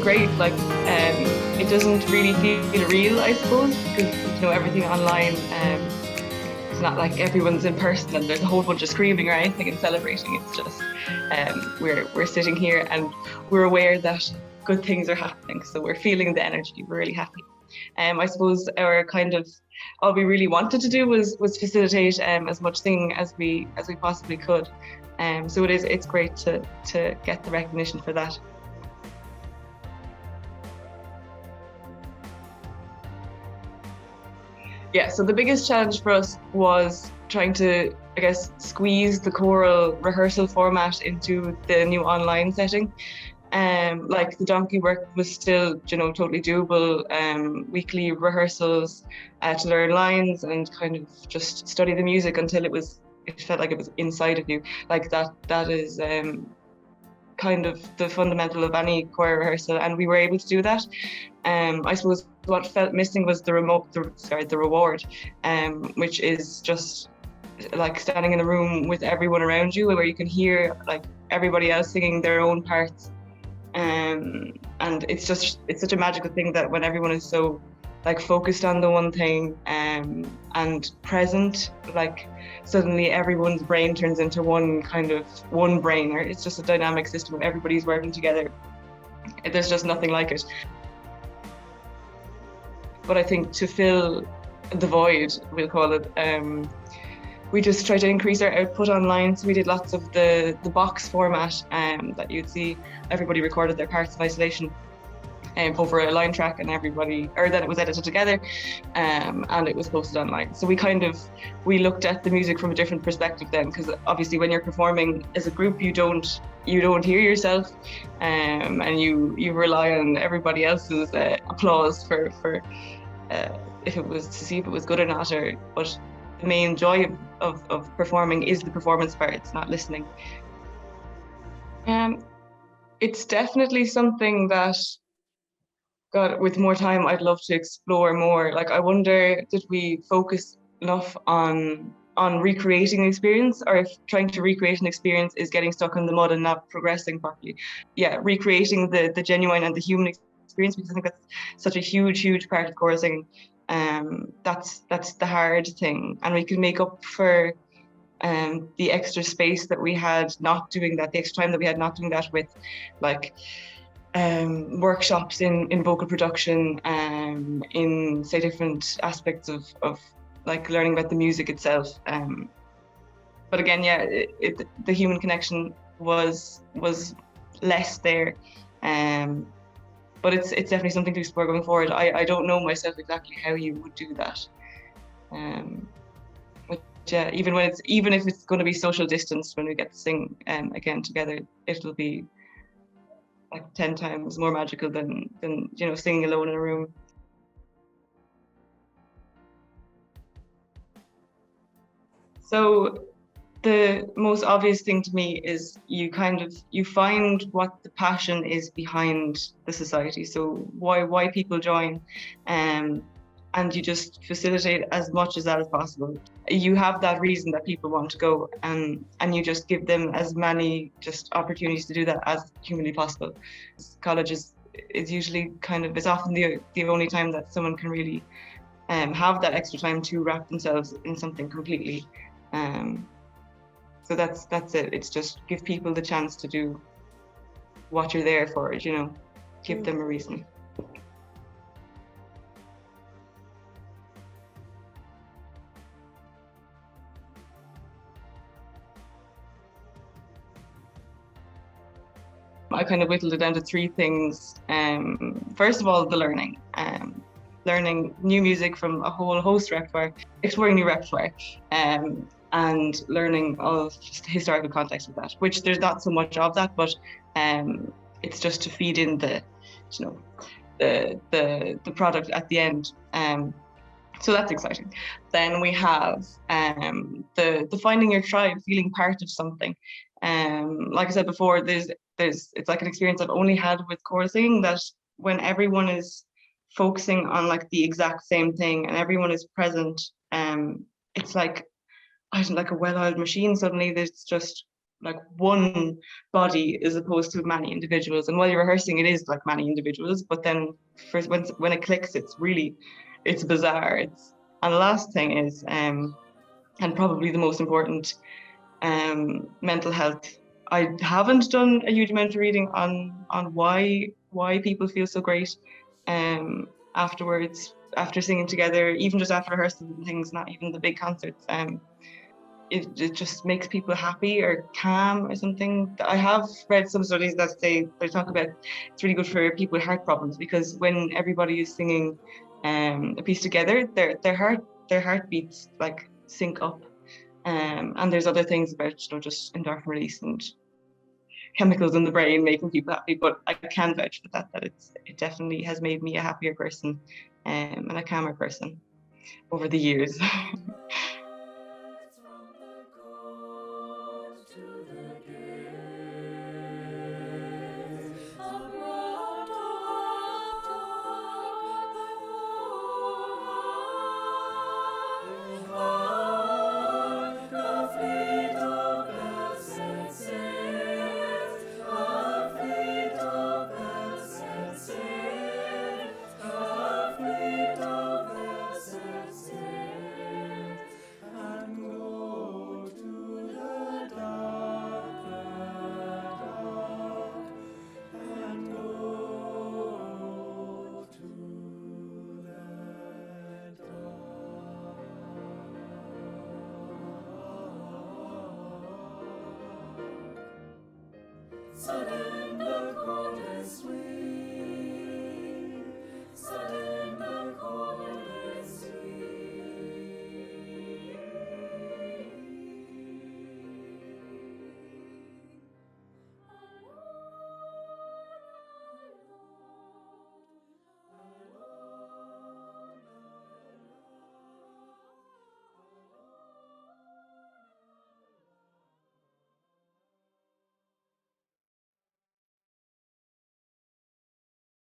great. Like, it doesn't really feel real, I suppose, because everything online. It's not like everyone's in person and there's a whole bunch of screaming or anything and celebrating. It's just we're sitting here and we're aware that good things are happening. So we're feeling the energy. We're really happy. I suppose our kind of all we really wanted to do was facilitate as much singing as we possibly could. So it's great to get the recognition for that. Yeah, so the biggest challenge for us was trying to, I guess, squeeze the choral rehearsal format into the new online setting. Like the donkey work was still, totally doable. Weekly rehearsals to learn lines and kind of just study the music until it felt like it was inside of you. Like that is kind of the fundamental of any choir rehearsal, and we were able to do that. I suppose what felt missing was the reward, which is just like standing in a room with everyone around you, where you can hear like everybody else singing their own parts. And it's such a magical thing that when everyone is so like focused on the one thing and present, like suddenly everyone's brain turns into one brain, or it's just a dynamic system. Everybody's working together. There's just nothing like it. But I think to fill the void, we'll call it, we just try to increase our output online. So we did lots of the box format that you'd see. Everybody recorded their parts in isolation over a line track, and then it was edited together and it was posted online. So we looked at the music from a different perspective then, because obviously when you're performing as a group, you don't hear yourself, and you rely on everybody else's applause for if it was to see if it was good or not. But the main joy of performing is the performance part. It's not listening. It's definitely something that, God, with more time, I'd love to explore more. Like, I wonder, did we focus enough on recreating the experience, or if trying to recreate an experience is getting stuck in the mud and not progressing properly? Yeah, recreating the genuine and the human experience, because I think that's such a huge part of choral singing. That's the hard thing, and we can make up for the extra space that we had not doing that, the extra time that we had not doing that, with like workshops in vocal production, in say different aspects of like learning about the music itself. But again, yeah, the human connection was less there. But it's definitely something to explore going forward. I don't know myself exactly how you would do that. But even if it's going to be social distance when we get to sing again together, it'll be like 10 times more magical than singing alone in a room. So the most obvious thing to me is you find what the passion is behind the society. So why people join, and you just facilitate as much of that as possible. You have that reason that people want to go, and you just give them as many just opportunities to do that as humanly possible. College is usually it's often the only time that someone can really have that extra time to wrap themselves in something completely. So that's it. It's just give people the chance to do what you're there for, give them a reason. I kind of whittled it down to three things. First of all, the learning. Learning new music from a whole host repertoire, exploring new repertoire, and learning of just the historical context of that, which there's not so much of that, but it's just to feed in the product at the end. So that's exciting. Then we have the finding your tribe, feeling part of something. Like I said before, it's like an experience I've only had with choral singing, that when everyone is focusing on like the exact same thing and everyone is present, it's like a well-oiled machine. Suddenly there's just like one body as opposed to many individuals. And while you're rehearsing, it is like many individuals, but then first when it clicks, it's bizarre. And the last thing is and probably the most important, mental health. I haven't done a huge amount of reading on why people feel so great afterwards, after singing together, even just after rehearsals and things, not even the big concerts. It just makes people happy or calm or something. I have read some studies that say, they talk about it's really good for people with heart problems, because when everybody is singing a piece together, their heartbeats like sync up. And there's other things about, just endorphin release and chemicals in the brain making people happy. But I can vouch for that it definitely has made me a happier person and a calmer person over the years. So